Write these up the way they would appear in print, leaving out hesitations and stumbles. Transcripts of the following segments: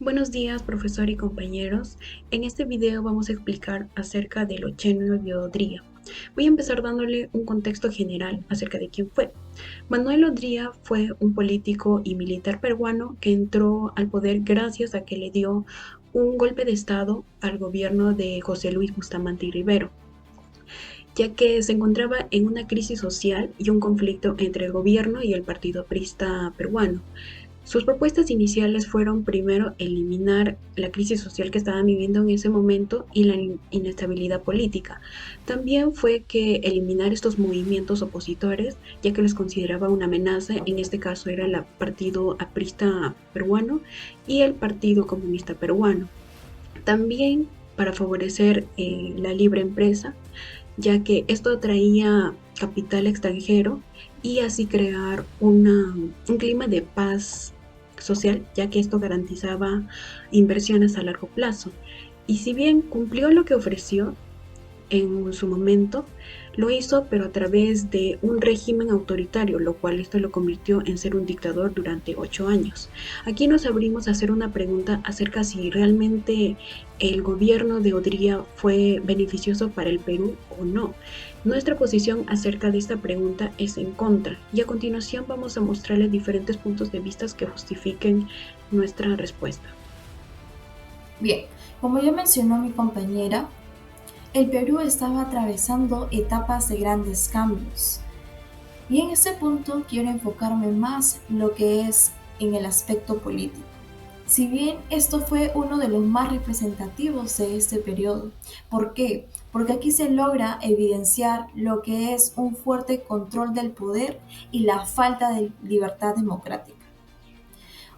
Buenos días, profesor y compañeros. En este video vamos a explicar acerca del Ochenio de Odría. Voy a empezar dándole un contexto general acerca de quién fue. Manuel Odría fue un político y militar peruano que entró al poder gracias a que le dio un golpe de estado al gobierno de José Luis Bustamante y Rivero, ya que se encontraba en una crisis social y un conflicto entre el gobierno y el partido aprista peruano. Sus propuestas iniciales fueron primero eliminar la crisis social que estaban viviendo en ese momento y la inestabilidad política. También fue que eliminar estos movimientos opositores, ya que los consideraba una amenaza, en este caso era el Partido Aprista Peruano y el Partido Comunista Peruano. También para favorecer la libre empresa, ya que esto atraía capital extranjero y así crear un clima de paz social, ya que esto garantizaba inversiones a largo plazo. Y si bien cumplió lo que ofreció, en su momento, lo hizo pero a través de un régimen autoritario, lo cual esto lo convirtió en ser un dictador durante 8 años. Aquí nos abrimos a hacer una pregunta acerca si realmente el gobierno de Odría fue beneficioso para el Perú o no. Nuestra posición acerca de esta pregunta es en contra, y a continuación vamos a mostrarles diferentes puntos de vista que justifiquen nuestra respuesta. Bien, como ya mencionó mi compañera, el Perú estaba atravesando etapas de grandes cambios. Y en ese punto quiero enfocarme más lo que es en el aspecto político. Si bien esto fue uno de los más representativos de este periodo. ¿Por qué? Porque aquí se logra evidenciar lo que es un fuerte control del poder y la falta de libertad democrática.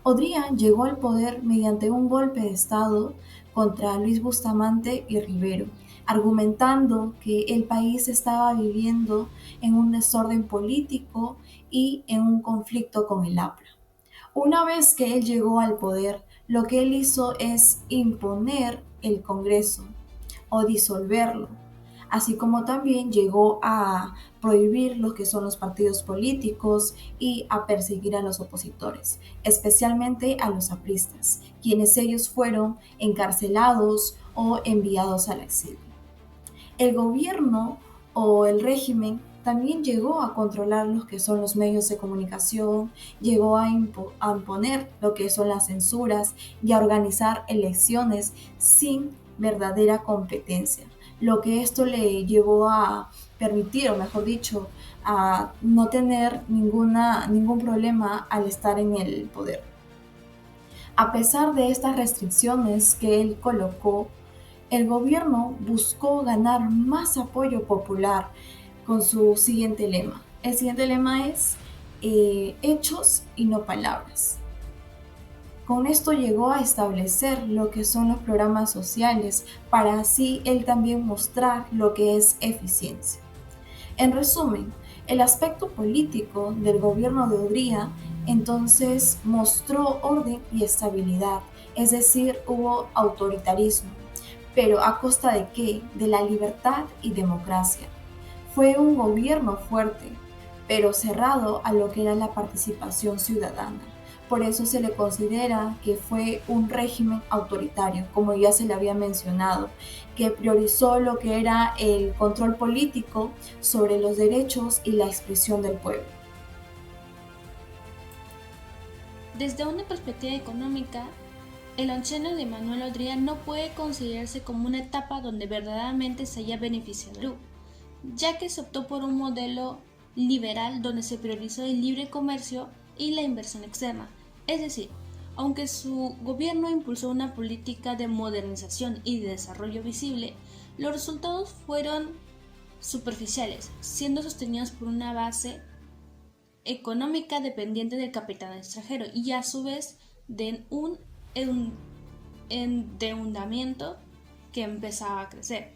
Odría llegó al poder mediante un golpe de Estado contra Luis Bustamante y Rivero, argumentando que el país estaba viviendo en un desorden político y en un conflicto con el APRA. Una vez que él llegó al poder, lo que él hizo es imponer el Congreso o disolverlo, así como también llegó a prohibir lo que son los partidos políticos y a perseguir a los opositores, especialmente a los apristas, quienes ellos fueron encarcelados o enviados al exilio. El gobierno o el régimen también llegó a controlar lo que son los medios de comunicación, llegó a imponer lo que son las censuras y a organizar elecciones sin verdadera competencia, lo que esto le llevó a permitir, o mejor dicho, a no tener ningún problema al estar en el poder. A pesar de estas restricciones que él colocó, el gobierno buscó ganar más apoyo popular con su siguiente lema. El siguiente lema es hechos y no palabras. Con esto llegó a establecer lo que son los programas sociales para así él también mostrar lo que es eficiencia. En resumen, el aspecto político del gobierno de Odría entonces mostró orden y estabilidad, es decir, hubo autoritarismo. ¿Pero a costa de qué? De la libertad y democracia. Fue un gobierno fuerte, pero cerrado a lo que era la participación ciudadana. Por eso se le considera que fue un régimen autoritario, como ya se le había mencionado, que priorizó lo que era el control político sobre los derechos y la expresión del pueblo. Desde una perspectiva económica, el oncenio de Manuel Odría no puede considerarse como una etapa donde verdaderamente se haya beneficiado al Perú, ya que se optó por un modelo liberal donde se priorizó el libre comercio y la inversión externa. Es decir, aunque su gobierno impulsó una política de modernización y de desarrollo visible, los resultados fueron superficiales, siendo sostenidos por una base económica dependiente del capital extranjero y a su vez de un endeudamiento que empezaba a crecer.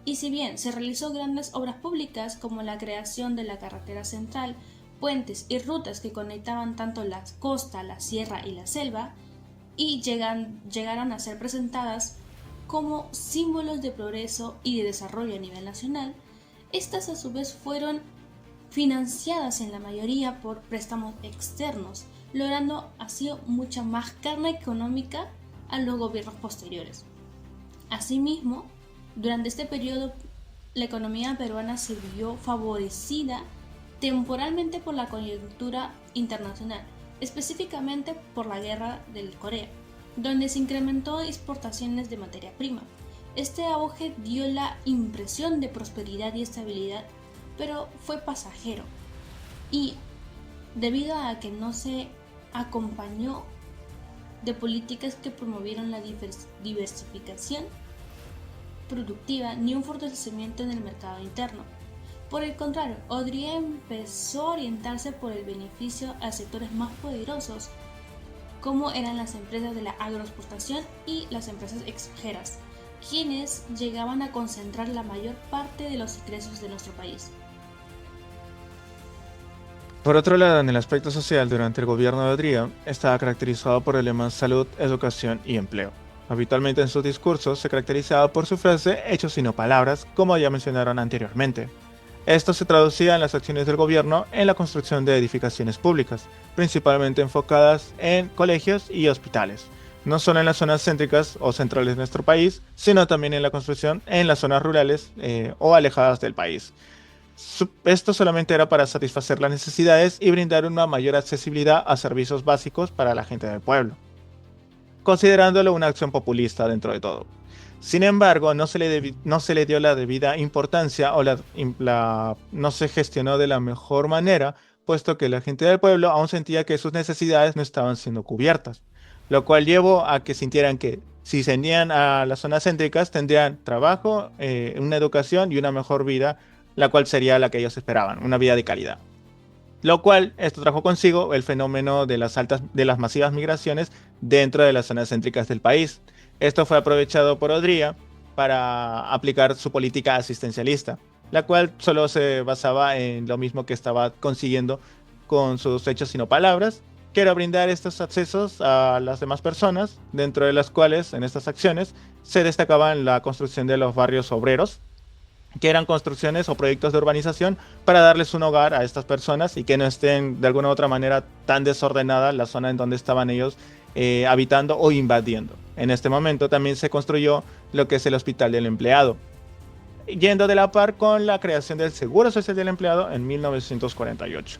Y si bien se realizó grandes obras públicas como la creación de la carretera central, puentes y rutas que conectaban tanto la costa, la sierra y la selva, y llegaron a ser presentadas como símbolos de progreso y de desarrollo a nivel nacional, estas a su vez fueron financiadas en la mayoría por préstamos externos, logrando así mucha más carga económica a los gobiernos posteriores. Asimismo, durante este periodo, la economía peruana se vio favorecida temporalmente por la coyuntura internacional, específicamente por la guerra del Corea, donde se incrementó exportaciones de materia prima. Este auge dio la impresión de prosperidad y estabilidad, pero fue pasajero, y debido a que no se acompañó de políticas que promovieron la diversificación productiva ni un fortalecimiento en el mercado interno. Por el contrario, Odría empezó a orientarse por el beneficio a sectores más poderosos, como eran las empresas de la agroexportación y las empresas extranjeras, quienes llegaban a concentrar la mayor parte de los ingresos de nuestro país. Por otro lado, en el aspecto social, durante el gobierno de Odría, estaba caracterizado por el lema salud, educación y empleo. Habitualmente en sus discursos se caracterizaba por su frase hechos y no palabras, como ya mencionaron anteriormente. Esto se traducía en las acciones del gobierno en la construcción de edificaciones públicas, principalmente enfocadas en colegios y hospitales, no solo en las zonas céntricas o centrales de nuestro país, sino también en la construcción en las zonas rurales o alejadas del país. Esto solamente era para satisfacer las necesidades y brindar una mayor accesibilidad a servicios básicos para la gente del pueblo, considerándolo una acción populista dentro de todo. Sin embargo, no se le dio la debida importancia o no se gestionó de la mejor manera, puesto que la gente del pueblo aún sentía que sus necesidades no estaban siendo cubiertas, lo cual llevó a que sintieran que si se irían a las zonas céntricas tendrían trabajo, una educación y una mejor vida, la cual sería la que ellos esperaban, una vida de calidad. Lo cual esto trajo consigo el fenómeno de las masivas migraciones dentro de las zonas céntricas del país. Esto fue aprovechado por Odría para aplicar su política asistencialista, la cual solo se basaba en lo mismo que estaba consiguiendo con sus hechos y no palabras, que era brindar estos accesos a las demás personas, dentro de las cuales en estas acciones se destacaban la construcción de los barrios obreros, que eran construcciones o proyectos de urbanización para darles un hogar a estas personas y que no estén de alguna u otra manera tan desordenada la zona en donde estaban ellos habitando o invadiendo. En este momento también se construyó lo que es el Hospital del Empleado, yendo de la par con la creación del Seguro Social del Empleado en 1948.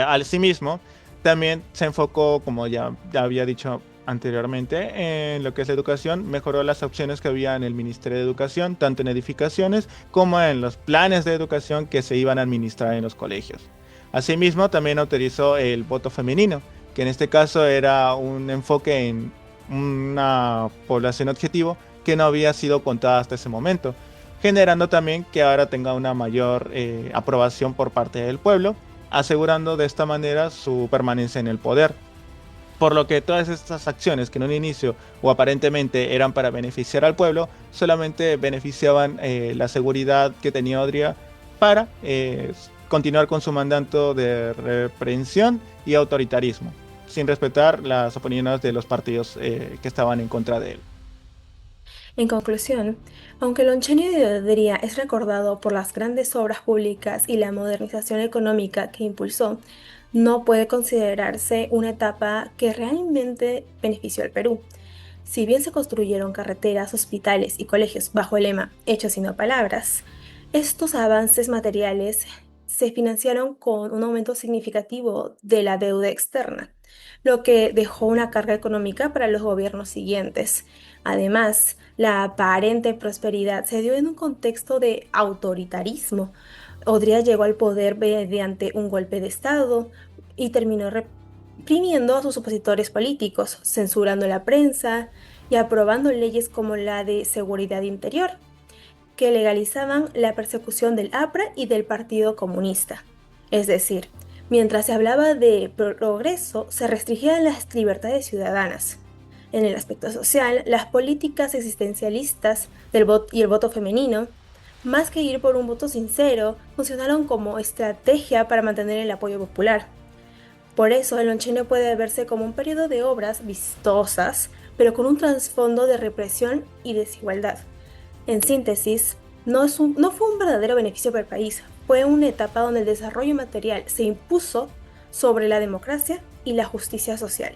Asimismo, también se enfocó, como ya había dicho anteriormente, en lo que es la educación. Mejoró las opciones que había en el Ministerio de Educación, tanto en edificaciones como en los planes de educación que se iban a administrar en los colegios. Asimismo, también autorizó el voto femenino, que en este caso era un enfoque en una población objetivo que no había sido contada hasta ese momento, generando también que ahora tenga una mayor aprobación por parte del pueblo, asegurando de esta manera su permanencia en el poder. Por lo que todas estas acciones que en un inicio o aparentemente eran para beneficiar al pueblo, solamente beneficiaban la seguridad que tenía Odría para continuar con su mandato de reprensión y autoritarismo, sin respetar las opiniones de los partidos que estaban en contra de él. En conclusión, aunque el oncenio de Odría es recordado por las grandes obras públicas y la modernización económica que impulsó, no puede considerarse una etapa que realmente benefició al Perú. Si bien se construyeron carreteras, hospitales y colegios bajo el lema hechos y no palabras, estos avances materiales se financiaron con un aumento significativo de la deuda externa, lo que dejó una carga económica para los gobiernos siguientes. Además, la aparente prosperidad se dio en un contexto de autoritarismo. Odría llegó al poder mediante un golpe de Estado y terminó reprimiendo a sus opositores políticos, censurando la prensa y aprobando leyes como la de seguridad interior, que legalizaban la persecución del APRA y del Partido Comunista. Es decir, mientras se hablaba de progreso, se restringían las libertades ciudadanas. En el aspecto social, las políticas existencialistas y el voto femenino, más que ir por un voto sincero, funcionaron como estrategia para mantener el apoyo popular. Por eso, el oncenio puede verse como un periodo de obras vistosas, pero con un trasfondo de represión y desigualdad. En síntesis, no fue un verdadero beneficio para el país, fue una etapa donde el desarrollo material se impuso sobre la democracia y la justicia social.